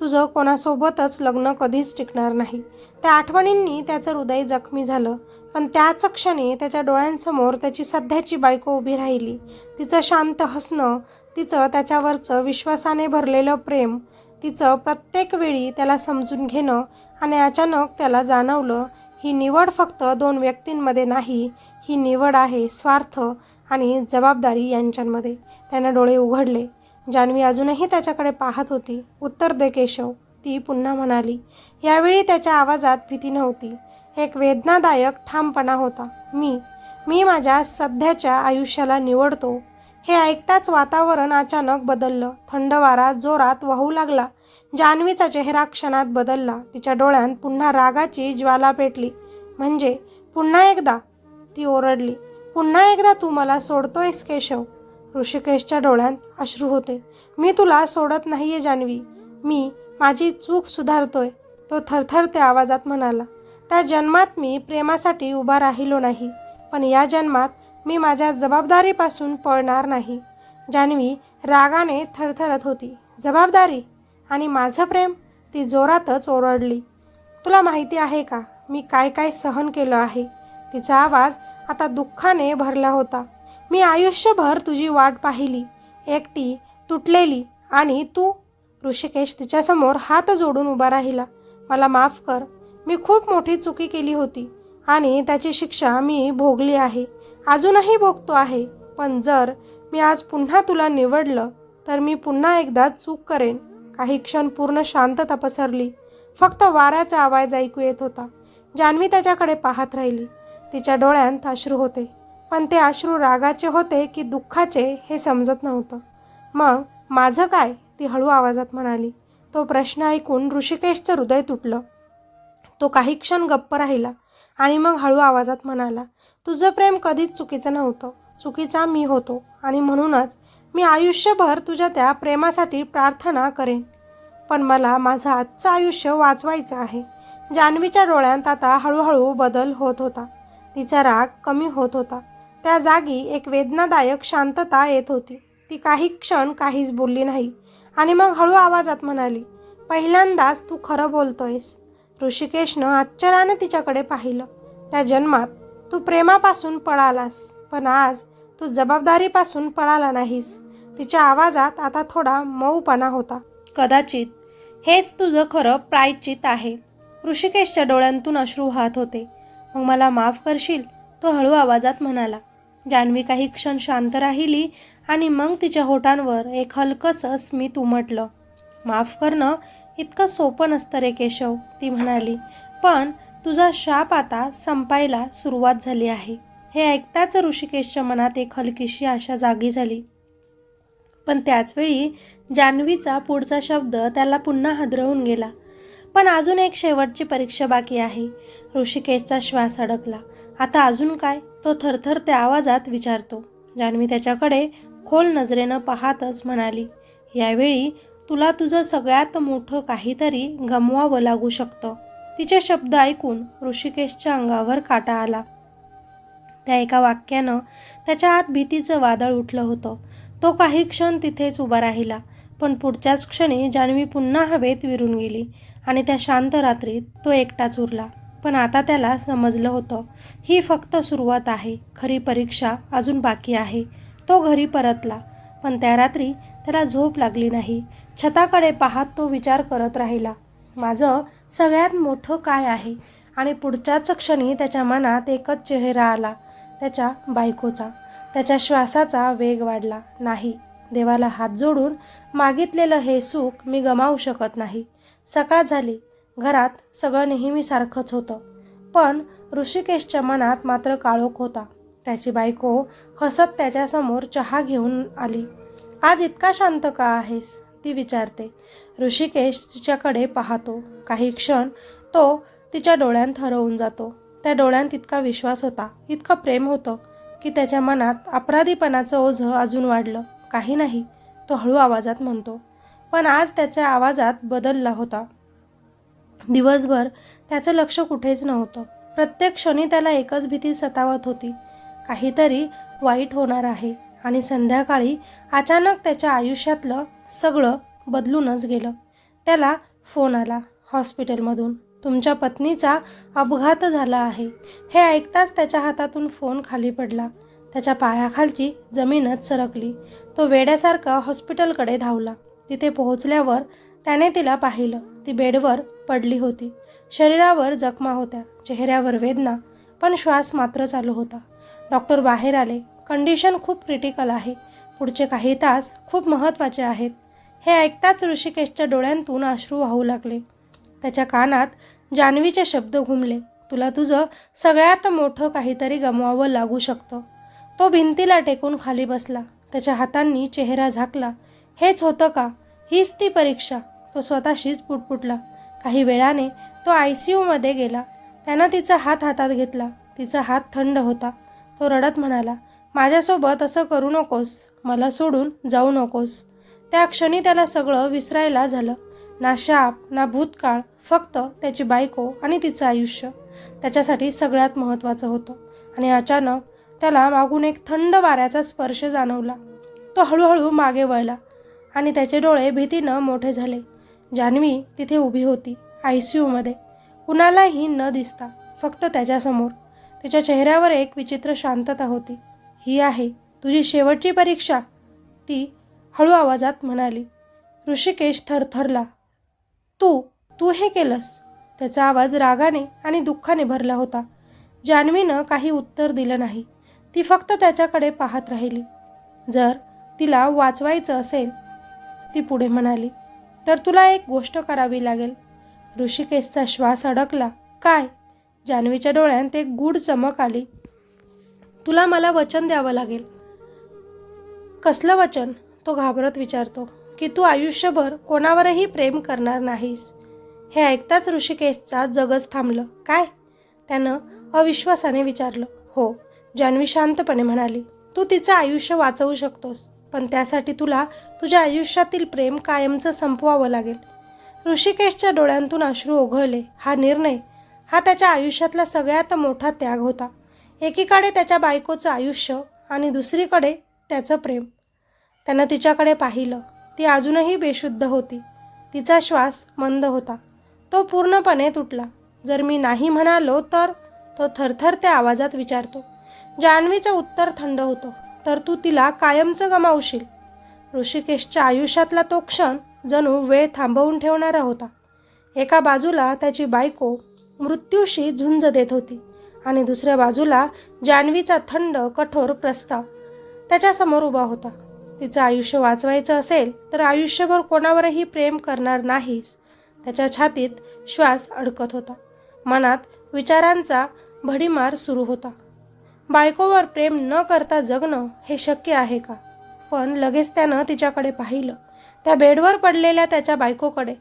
तुझं कोणासोबतच लग्न कधीच टिकणार नाही. त्या आठवणींनी त्याचं हृदय जखमी झालं. पण त्याच क्षणी त्याच्या डोळ्यांसमोर त्याची सध्याची बायको उभी राहिली. तिचं शांत हसणं, तिचं त्याच्यावरचं विश्वासाने भरलेलं प्रेम, तिचं प्रत्येक वेळी त्याला समजून घेणं. आणि अचानक त्याला जाणवलं, ही निवड फक्त दोन व्यक्तींमध्ये नाही, ही निवड आहे स्वार्थ आणि जबाबदारी यांच्यामध्ये. त्यानं डोळे उघडले. जान्हवी अजूनही त्याच्याकडे पाहत होती. उत्तर दे केशव, ती पुन्हा म्हणाली. यावेळी त्याच्या आवाजात भीती नव्हती, एक वेदनादायक ठामपणा होता. मी माझ्या सध्याच्या आयुष्याला निवडतो. हे ऐकताच वातावरण अचानक बदललं. थंड वारा जोरात वाहू लागला. जान्हवीचा चेहरा क्षणात बदलला. तिच्या डोळ्यांत पुन्हा रागाची ज्वाला पेटली. म्हणजे पुन्हा एकदा, ती ओरडली, पुन्हा एकदा तू मला सोडतोयस केशव? ऋषिकेशच्या डोळ्यात अश्रू होते. मी तुला सोडत नाहीये जान्हवी. मी माझी चूक सुधारतोय, तो थरथरत्या आवाजात म्हणाला. त्या जन्मात मी प्रेमासाठी उभा राहिलो नाही, पण या जन्मात मी माझ्या जबाबदारीपासून पळणार नाही. जान्हवी रागाने थरथरत होती. जबाबदारी आणि माझं प्रेम? ती जोरातच ओरडली. तुला माहिती आहे का मी काय काय सहन केलं आहे? तिचा आवाज आता दुःखाने भरला होता. मी आयुष्यभर तुझी वाट पाहिली, एकटी, तुटलेली, आणि तू? ऋषिकेश तिच्यासमोर हात जोडून उभा राहिला. मला माफ कर. मी खूप मोठी चुकी केली होती आणि त्याची शिक्षा मी भोगली आहे, अजूनही भोगतो आहे. पण जर मी आज पुन्हा तुला निवडलं तर मी पुन्हा एकदा चूक करेन. काही क्षण पूर्ण शांतता पसरली. फक्त वाऱ्याचा आवाज ऐकू येत होता. जान्हवी त्याच्याकडे पाहत राहिली. तिच्या डोळ्यात अश्रू होते, पण ते अश्रू रागाचे होते की दुःखाचे हे समजत नव्हतं. मग माझं काय? ती हळू आवाजात म्हणाली. तो प्रश्न ऐकून ऋषिकेशचं हृदय तुटलं. तो काही क्षण गप्प राहिला आणि मग हळू आवाजात म्हणाला, तुझं प्रेम कधीच चुकीचं नव्हतं. चुकीचा मी होतो आणि म्हणूनच मी आयुष्यभर तुझ्या त्या प्रेमासाठी प्रार्थना करेन. पण मला माझं आजचं आयुष्य वाचवायचं आहे. जान्हवीच्या डोळ्यात आता हळूहळू बदल होत होता. तिचा राग कमी होत होता. त्या जागी एक वेदनादायक शांतता येत होती. ती काही क्षण काहीच बोलली नाही आणि मग हळू आवाजात म्हणाली, पहिल्यांदाच तू खरं बोलतोयस. ऋषिकेशनं आश्चर्याने तिच्याकडे पाहिलं. त्या जन्मात तू प्रेमापासून पळालास, पण आज तू जबाबदारीपासून पळाला नाहीस. तिच्या आवाजात आता थोडा मऊपणा होता. कदाचित हेच तुझं खरं प्रायश्चित आहे. ऋषिकेशच्या डोळ्यांतून अश्रू वाहत होते. मग मला माफ करशील? तो हळू आवाजात म्हणाला. जान्हवी काही क्षण शांत राहिली आणि मग तिच्या होठांवर एक हलकंसं स्मित उमटलं. माफ करणं इतकं सोपं नसतं रे केशव, ती म्हणाली. पण तुझा शाप आता संपायला सुरुवात झाली आहे. हे ऐकताच ऋषिकेशच्या मनात एक हलकीशी आशा जागी झाली. पण त्याचवेळी जान्हवीचा पुढचा शब्द त्याला पुन्हा हादरवून गेला. पण अजून एक शेवटची परीक्षा बाकी आहे. ऋषिकेशचा श्वास अडकला. आता अजून काय? तो थरथरत्या आवाजात विचारतो. जान्हवी त्याच्याकडे खोल नजरेनं पाहतच म्हणाली, यावेळी तुला तुझं सगळ्यात मोठं काहीतरी गमवावं लागू शकतं. तिचे शब्द ऐकून ऋषिकेशच्या अंगावर काटा आला. त्या एका वाक्यानं त्याच्या आत भीतीचं वादळ उठलं होतं. तो काही क्षण तिथेच उभा राहिला, पण पुढच्याच क्षणी जान्हवी पुन्हा हवेत विरून गेली आणि त्या शांत रात्रीत तो एकटाच उरला. पण आता त्याला समजलं होतं, ही फक्त सुरुवात आहे. खरी परीक्षा अजून बाकी आहे. तो घरी परतला, पण त्या रात्री त्याला झोप लागली नाही. छताकडे पाहत तो विचार करत राहिला, माझं सगळ्यात मोठं काय आहे? आणि पुढच्याच क्षणी त्याच्या मनात एकच चेहरा आला, त्याच्या बायकोचा. त्याच्या श्वासाचा वेग वाढला. नाही, देवाला हात जोडून मागितलेलं हे सुख मी गमावू शकत नाही. सकाळ झाली. घरात सगळं नेहमीसारखंच होतं, पण ऋषिकेशच्या मनात मात्र काळोख होता. त्याची बायको हसत त्याच्यासमोर चहा घेऊन आली. आज इतका शांत का आहेस? ती विचारते. ऋषिकेश तिच्याकडे पाहतो. काही क्षण तो तिच्या डोळ्यांत हरवून जातो. त्या डोळ्यांत इतका विश्वास होता, इतकं प्रेम होतं की त्याच्या मनात अपराधीपणाचं ओझं अजून वाढलं. काही नाही, तो हळू आवाजात म्हणतो. पण आज त्याच्या आवाजात बदलला होता. दिवसभर त्याचं लक्ष कुठेच नव्हतं. प्रत्येक क्षणी त्याला एकच भीती सतावत होती, काहीतरी वाईट होणार आहे. आणि संध्याकाळी अचानक त्याच्या आयुष्यातलं सगळं बदलूनच गेलं. त्याला फोन आला हॉस्पिटलमधून. तुमच्या पत्नीचा अपघात झाला आहे. हे ऐकताच त्याच्या हातातून फोन खाली पडला. त्याच्या पायाखालची जमीनच सरकली. तो वेड्यासारखा हॉस्पिटलकडे धावला. तिथे पोहोचल्यावर त्याने तिला पाहिलं. ती बेडवर पडली होती. शरीरावर जखमा होत्या, चेहऱ्यावर वेदना, पण श्वास मात्र चालू होता. डॉक्टर बाहेर आले. कंडिशन खूप क्रिटिकल आहे. पुढचे काही तास खूप महत्त्वाचे आहेत. हे ऐकताच ऋषिकेशच्या डोळ्यांतून अश्रू वाहू लागले. त्याच्या कानात जान्हवीचे शब्द घुमले, तुला तुझं सगळ्यात मोठं काहीतरी गमवावं लागू शकतं. तो भिंतीला टेकून खाली बसला. त्याच्या हातांनी चेहरा झाकला. हेच होतं का? हीच ती परीक्षा? तो स्वतःशीच पुटपुटला. काही वेळाने तो ICUमध्ये गेला. त्यानं तिचा हात हातात घेतला. तिचा हात थंड होता. तो रडत म्हणाला, माझ्यासोबत असं करू नकोस. मला सोडून जाऊ नकोस. त्या क्षणी त्याला सगळं विसरायला झालं. ना शाप, ना भूतकाळ, फक्त त्याची बायको आणि तिचं आयुष्य त्याच्यासाठी सगळ्यात महत्त्वाचं होतं. आणि अचानक त्याला मागून एक थंड वाऱ्याचा स्पर्श जाणवला. तो हळूहळू मागे वळला आणि त्याचे डोळे भीतीनं मोठे झाले. जान्हवी तिथे उभी होती, ICUमध्ये, कुणालाही न दिसता, फक्त त्याच्यासमोर. तिच्या चेहऱ्यावर एक विचित्र शांतता होती. ही आहे तुझी शेवटची परीक्षा, ती हळू आवाजात म्हणाली. ऋषिकेश थरथरला. तू तू हे केलंस? त्याचा आवाज रागाने आणि दुःखाने भरला होता. जान्हवीनं काही उत्तर दिलं नाही. ती फक्त त्याच्याकडे पाहत राहिली. जर तिला वाचवायचं असेल, ती पुढे म्हणाली, तर तुला एक गोष्ट करावी लागेल. ऋषिकेशचा श्वास अडकला. काय? जान्हवीच्या डोळ्यात एक गूढ चमक आली. तुला मला वचन द्यावं लागेल. कसलं वचन? तो घाबरत विचारतो. की तू आयुष्यभर कोणावरही प्रेम करणार नाहीस. हे ऐकताच ऋषिकेशचा जगच थांबलं. काय? त्यानं अविश्वासाने विचारलं. हो, जान्हवी शांतपणे म्हणाली. तू तिचं आयुष्य वाचवू शकतोस, पण त्यासाठी तुला तुझ्या आयुष्यातील प्रेम कायमचं संपवावं लागेल. ऋषिकेशच्या डोळ्यांतून अश्रू ओघळले. हा निर्णय, हा त्याच्या आयुष्यातला सगळ्यात मोठा त्याग होता. एकीकडे त्याच्या बायकोचं आयुष्य आणि दुसरीकडे त्याचं प्रेम. त्यानं तिच्याकडे पाहिलं. ती अजूनही बेशुद्ध होती. तिचा श्वास मंद होता. तो पूर्णपणे तुटला. जर मी नाही म्हणालो तर? तो थरथरत्या आवाजात विचारतो. जान्हवीचं उत्तर थंड होतं. तर तू तिला कायमचं गमावशील. ऋषिकेशच्या आयुष्यातला तो क्षण जणू वेळ थांबवून ठेवणारा होता. एका बाजूला त्याची बायको मृत्यूशी झुंज देत होती आणि दुसऱ्या बाजूला जान्हवीचा थंड, कठोर प्रस्ताव त्याच्यासमोर उभा होता. तिचं आयुष्य वाचवायचं असेल तर आयुष्यभर कोणावरही प्रेम करणार नाहीस. त्याच्या छातीत श्वास अडकत होता. मनात विचारांचा भडीमार सुरू होता. बायकोवर प्रेम न करता जगणं हे शक्य आहे का? पण लगेच त्यानं तिच्याकडे पाहिलं. त्या बेडवर पडलेल्या त्याच्या बायकोकडे.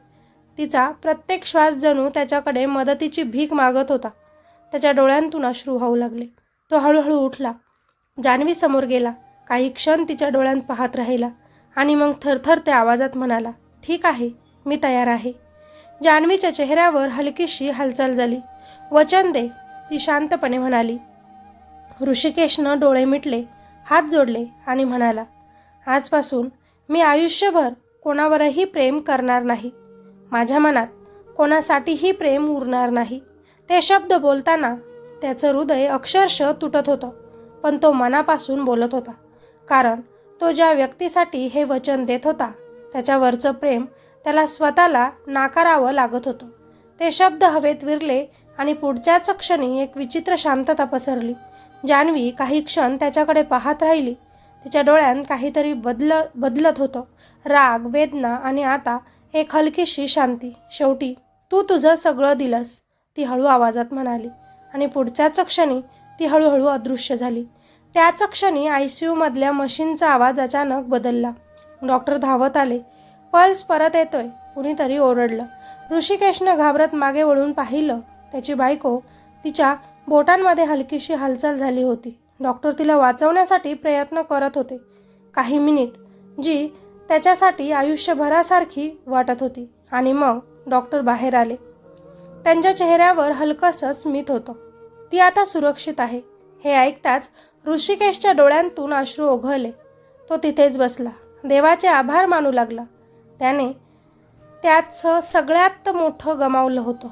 तिचा प्रत्येक श्वास जणू त्याच्याकडे मदतीची भीक मागत होता. त्याच्या डोळ्यांतून अश्रू वाहू लागले. तो हळूहळू उठला. जान्हवी समोर गेला. काही क्षण तिच्या डोळ्यांत पाहत राहिला आणि मग थरथरत्या आवाजात म्हणाला, ठीक आहे, मी तयार आहे. जान्हवीच्या चेहऱ्यावर हलकीशी हालचाल झाली. वचन दे, ती शांतपणे म्हणाली. ऋषिकेशनं डोळे मिटले, हात जोडले आणि म्हणाला, आजपासून मी आयुष्यभर कोणावरही प्रेम करणार नाही. माझ्या मनात कोणासाठीही प्रेम उरणार नाही. ते शब्द बोलताना त्याचं हृदय अक्षरशः तुटत होतं, पण तो मनापासून बोलत होता. कारण तो ज्या व्यक्तीसाठी हे वचन देत होता त्याच्यावरचं प्रेम त्याला स्वतःला नाकारावं लागत होतं. ते शब्द हवेत विरले आणि पुढच्याच क्षणी एक विचित्र शांतता पसरली. जान्हवी काही क्षण त्याच्याकडे पाहत राहिली. तिच्या डोळ्यांत काहीतरी बदलत होतं. राग, वेदना आणि आता एक हलकीशी शांती. शेवटी तू तुझं सगळं दिलंस, ती हळू आवाजात म्हणाली आणि पुढच्याच क्षणी ती हळूहळू अदृश्य झाली. त्याच क्षणी ICUमधल्या मशीनचा आवाज अचानक बदलला. डॉक्टर धावत आले. पल्स परत येतोय, कुणीतरी ओरडलं. ऋषिकेशनं घाबरत मागे वळून पाहिलं. त्याची बायको, तिच्या बोटांमध्ये हलकीशी हालचाल झाली होती. डॉक्टर तिला वाचवण्यासाठी प्रयत्न करत होते. काही मिनिट जी त्याच्यासाठी आयुष्यभरासारखी वाटत होती. आणि मग डॉक्टर बाहेर आले. त्यांच्या चेहऱ्यावर हलकंसं स्मित होतं. ती आता सुरक्षित आहे. हे ऐकताच ऋषिकेशच्या डोळ्यांतून अश्रू ओघळले. तो तिथेच बसला. देवाचे आभार मानू लागला. त्याने त्याचं सगळ्यात मोठं गमावलं होतं,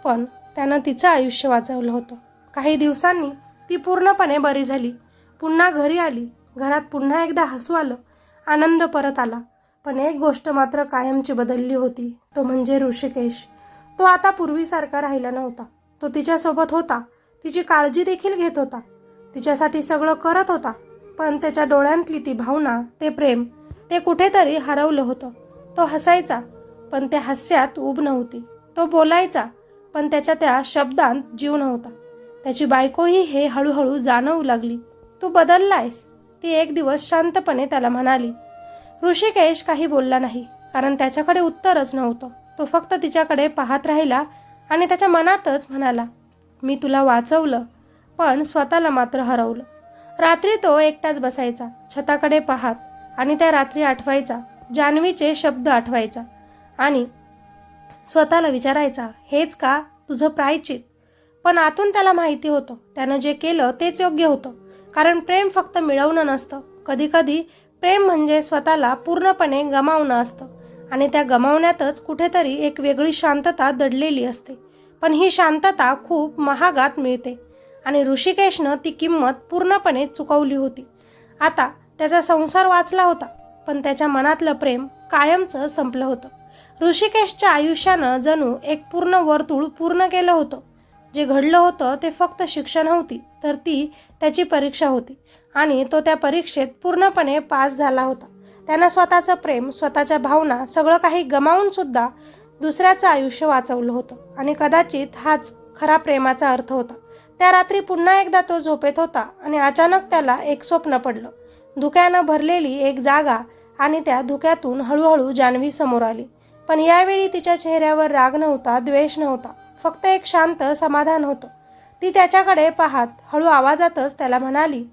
पण त्यानं तिचं आयुष्य वाचवलं होतं. काही दिवसांनी ती पूर्णपणे बरी झाली. पुन्हा घरी आली. घरात पुन्हा एकदा हसू आलं. आनंद परत आला. पण एक गोष्ट मात्र कायमची बदलली होती. तो म्हणजे ऋषिकेश. तो आता पूर्वीसारखा राहिला नव्हता. तो तिच्यासोबत होता. तिची काळजी देखील घेत होता. तिच्यासाठी सगळं करत होता. पण त्याच्या डोळ्यांतली ती भावना, ते प्रेम, ते कुठेतरी हरवलं होतं. तो हसायचा, पण त्या हास्यात ऊब नव्हती. तो बोलायचा, पण त्याच्या त्या शब्दांत जीव नव्हता. त्याची बायकोही हे हळूहळू जाणवू लागली. तू बदललायस, ती एक दिवस शांतपणे त्याला म्हणाली. ऋषिकेश काही बोलला नाही, कारण त्याच्याकडे उत्तरच नव्हतं. तो फक्त तिच्याकडे पाहत राहिला आणि त्याच्या मनातच म्हणाला, मी तुला वाचवलं, पण स्वतःला मात्र हरवलं. रात्री तो एकटाच बसायचा, छताकडे पाहत, आणि त्या रात्री आठवायचा, जान्हवीचे शब्द आठवायचा, आणि स्वतःला विचारायचा, हेच का तुझं प्रायश्चित? पण आतून त्याला माहिती होतं, त्यानं जे केलं तेच योग्य होतं. कारण प्रेम फक्त मिळवणं नसतं, कधीकधी प्रेम म्हणजे स्वतःला पूर्णपणे गमावणं असतं, आणि त्या गमावण्यातच कुठेतरी एक वेगळी शांतता दडलेली असते. पण ही शांतता खूप महागात मिळते, आणि ऋषिकेशनं ती किंमत पूर्णपणे चुकवली होती. आता त्याचा संसार वाचला होता, पण त्याच्या मनातलं प्रेम कायमचं संपलं होतं. ऋषिकेशच्या आयुष्यानं जणू एक पूर्ण वर्तुळ पूर्ण केलं होतं. जे घडलं होतं ते फक्त शिक्षा नव्हती, तर ती त्याची परीक्षा होती, आणि तो त्या परीक्षेत पूर्णपणे पास झाला होता. त्यानं स्वतःचं प्रेम, स्वतःच्या भावना, सगळं काही गमावून सुद्धा दुसऱ्याचं आयुष्य वाचवलं होतं, आणि कदाचित हाच खरा प्रेमाचा अर्थ होता. त्या रात्री पुन्हा एकदा तो झोपेत होता, आणि अचानक त्याला एक स्वप्न पडलं. धुक्यानं भरलेली एक जागा, आणि त्या धुक्यातून हळूहळू जान्हवी समोर आली. पण यावेळी तिच्या चेहऱ्यावर राग नव्हता, द्वेष नव्हता, फक्त एक शांत समाधान होतं. ती त्याच्याकडे पाहत हळू आवाजातच त्याला म्हणाली,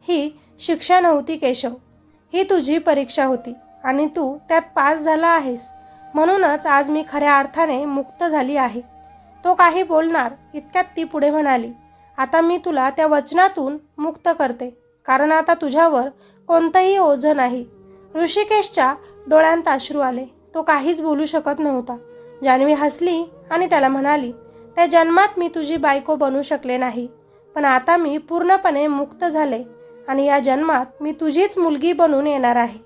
ही शिक्षा नव्हती केशव, ही तुझी परीक्षा होती, आणि तू त्यात पास झाला आहेस. म्हणूनच आज मी खऱ्या अर्थाने मुक्त झाली आहे. तो काही बोलणार इतक्यात ती पुढे म्हणाली, आता मी तुला त्या वचनातून मुक्त करते, कारण आता तुझ्यावर कोणतंही ओझं नाही. ऋषिकेशच्या डोळ्यांत अश्रू आले. तो काहीच बोलू शकत नव्हता. जान्हवी हसली आणि त्याला म्हणाली, त्या जन्मात मी तुझी बायको बनू शकले नाही, पण आता मी पूर्णपणे मुक्त झाले, आणि या जन्मात मी तुझीच मुलगी बनून येणार आहे,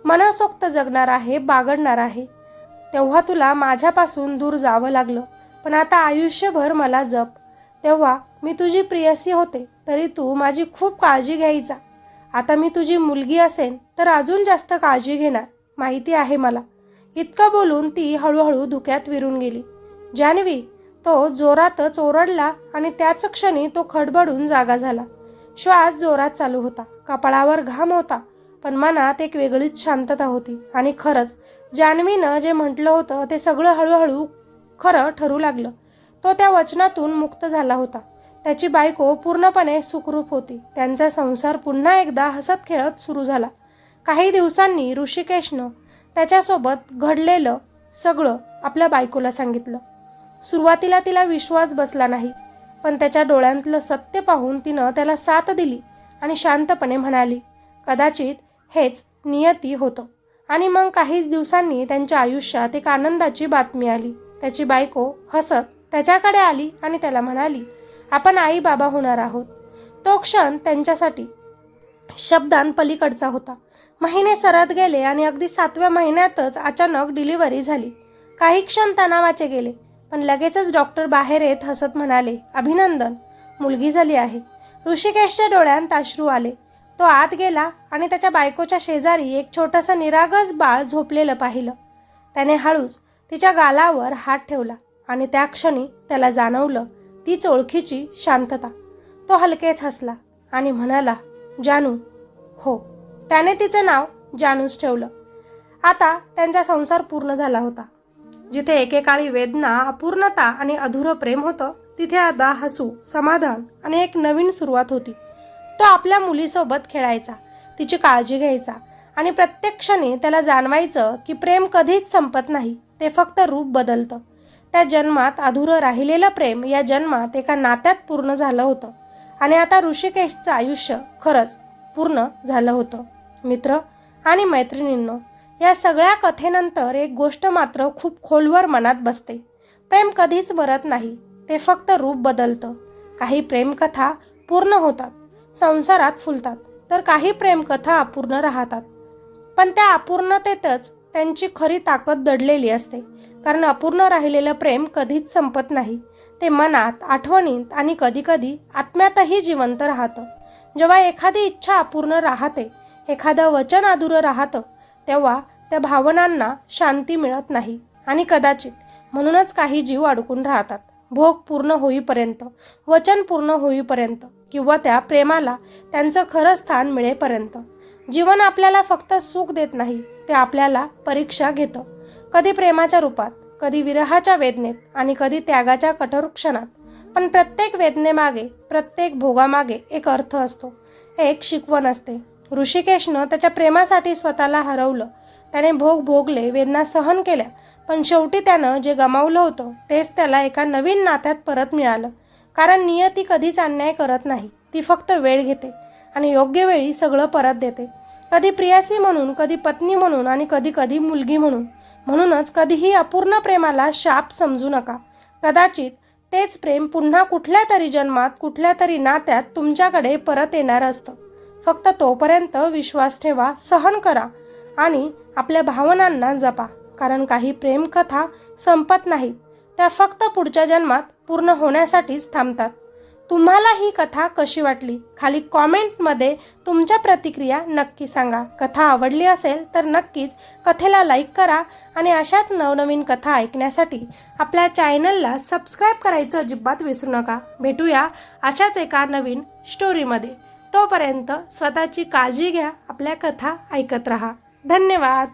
मनसोक्त जगणार आहे, बागडणार आहे. तेव्हा तुला माझ्यापासून दूर जावं लागलं, पण आता आयुष्यभर मला जप. तेव्हा मी तुझी प्रियसी होते, तरी तू माझी खूप काळजी घ्यायचा. आता मी तुझी मुलगी असेन तर अजून जास्त काळजी घेणार, माहिती आहे मला. इतकं बोलून ती हळूहळू धुक्यात विरून गेली. जान्हवी, तो जोरातच ओरडला, आणि त्याच क्षणी तो खडबडून जागा झाला. श्वास जोरात चालू होता, कपाळावर घाम होता, पण मनात एक वेगळीच शांतता होती. आणि खरंच जान्हवीनं जे म्हटलं होतं ते सगळं हळूहळू खरं ठरू लागलं. तो त्या वचनातून मुक्त झाला होता. त्याची बायको पूर्णपणे सुखरूप होती. त्यांचा संसार पुन्हा एकदा हसत खेळत सुरू झाला. काही दिवसांनी ऋषिकेशनं त्याच्यासोबत घडलेलं सगळं आपल्या बायकोला सांगितलं. सुरुवातीला तिला विश्वास बसला नाही, पण त्याच्या डोळ्यांतलं सत्य पाहून तिनं त्याला साथ दिली, आणि शांतपणे म्हणाली, कदाचित हेच नियती होतं. आणि मग काहीच दिवसांनी त्यांच्या आयुष्यात एक आनंदाची बातमी आली. त्याची बायको हसत त्याच्याकडे आली आणि त्याला म्हणाली, आपण आई बाबा होणार आहोत. तो क्षण त्यांच्यासाठी शब्दांपलीकडचा होता. महिने सरत गेले, आणि अगदी 7व्या महिन्यातच अचानक डिलिव्हरी झाली. काही क्षण तणावाचे गेले, पण लगेचच डॉक्टर बाहेर येत हसत म्हणाले, अभिनंदन, मुलगी झाली आहे. ऋषिकेशच्या डोळ्यांत अश्रू आले. तो आत गेला आणि त्याच्या बायकोच्या शेजारी एक छोटंसं निरागस बाळ झोपलेलं पाहिलं. त्याने हळूच तिच्या गालावर हात ठेवला, आणि त्या क्षणी त्याला जाणवलं तीच ओळखीची शांतता. तो हलकेच हसला आणि म्हणाला, जानू. हो, त्याने तिचं नाव जानूच ठेवलं. आता त्यांचा संसार पूर्ण झाला होता. जिथे एकेकाळी वेदना, अपूर्णता आणि अधुरं प्रेम होतं, तिथे आता हसू, समाधान आणि एक नवीन सुरुवात होती. तो आपल्या मुलीसोबत खेळायचा, तिची काळजी घ्यायचा, आणि प्रत्येक क्षणी त्याला जाणवायचं की प्रेम कधीच संपत नाही, ते फक्त रूप बदलतं. त्या जन्मात अधुरं राहिलेलं प्रेम या जन्मात एका नात्यात पूर्ण झालं होतं, आणि आता ऋषिकेशचं आयुष्य खरंच पूर्ण झालं होतं. मित्र आणि मैत्रिणींनो, या सगळ्या कथेनंतर एक गोष्ट मात्र खूप खोलवर मनात बसते. प्रेम कधीच मरत नाही, ते फक्त रूप बदलतं. काही प्रेमकथा पूर्ण होतात, संसारात फुलतात, तर काही प्रेमकथा अपूर्ण राहतात. पण त्या अपूर्णतेतच त्यांची खरी ताकद दडलेली असते. कारण अपूर्ण राहिलेलं प्रेम कधीच संपत नाही. ते मनात, आठवणीत आणि कधीकधी आत्म्यातही जिवंत राहतं. जेव्हा एखादी इच्छा अपूर्ण राहते, एखादं वचन अधुरं राहतं, तेव्हा त्या भावनांना शांती मिळत नाही, आणि कदाचित म्हणूनच काही जीव अडकून राहतात. भोग पूर्ण होईपर्यंत, वचन पूर्ण होईपर्यंत, किंवा त्या प्रेमाला त्यांचं खरं स्थान मिळेपर्यंत. जीवन आपल्याला फक्त सुख देत नाही, ते आपल्याला परीक्षा घेतं. कधी प्रेमाच्या रूपात, कधी विरहाच्या वेदनेत, आणि कधी त्यागाच्या कठोर क्षणात. पण प्रत्येक वेदनेमागे, प्रत्येक भोगामागे एक अर्थ असतो. एक शिकवण असते. ऋषिकेशनं त्याच्या प्रेमासाठी स्वतःला हरवलं. त्याने भोग भोगले, वेदना सहन केल्या, पण शेवटी त्यानं जे गमावलं होतं तेच त्याला एका नवीन नात्यात परत मिळालं. कारण नियती कधीच अन्याय करत नाही. ती फक्त वेळ घेते आणि योग्य वेळी सगळं परत देते. कधी प्रियासी म्हणून, कधी पत्नी म्हणून आणि कधी कधी मुलगी म्हणून. म्हणूनच कधीही अपूर्ण प्रेमाला शाप समजू नका. कदाचित तेच प्रेम पुन्हा कुठल्या तरी जन्मात, कुठल्या तरी नात्यात तुमच्याकडे परत येणार असतं. फक्त तोपर्यंत विश्वास ठेवा, सहन करा आणि आपल्या भावनांना जपा. कारण काही प्रेमकथा संपत नाहीत, त्या फक्त पुढच्या जन्मात पूर्ण होण्यासाठीच थांबतात. तुम्हाला ही कथा कशी वाटली? खाली कॉमेंटमध्ये तुमच्या प्रतिक्रिया नक्की सांगा. कथा आवडली असेल तर नक्कीच कथेला लाईक करा आणि अशाच नवनवीन कथा ऐकण्यासाठी आपल्या चॅनलला सबस्क्राईब करायचं अजिबात विसरू नका. भेटूया अशाच एका नवीन स्टोरीमध्ये. तोपर्यंत स्वतःची काळजी घ्या, आपल्या कथा ऐकत राहा. धन्यवाद.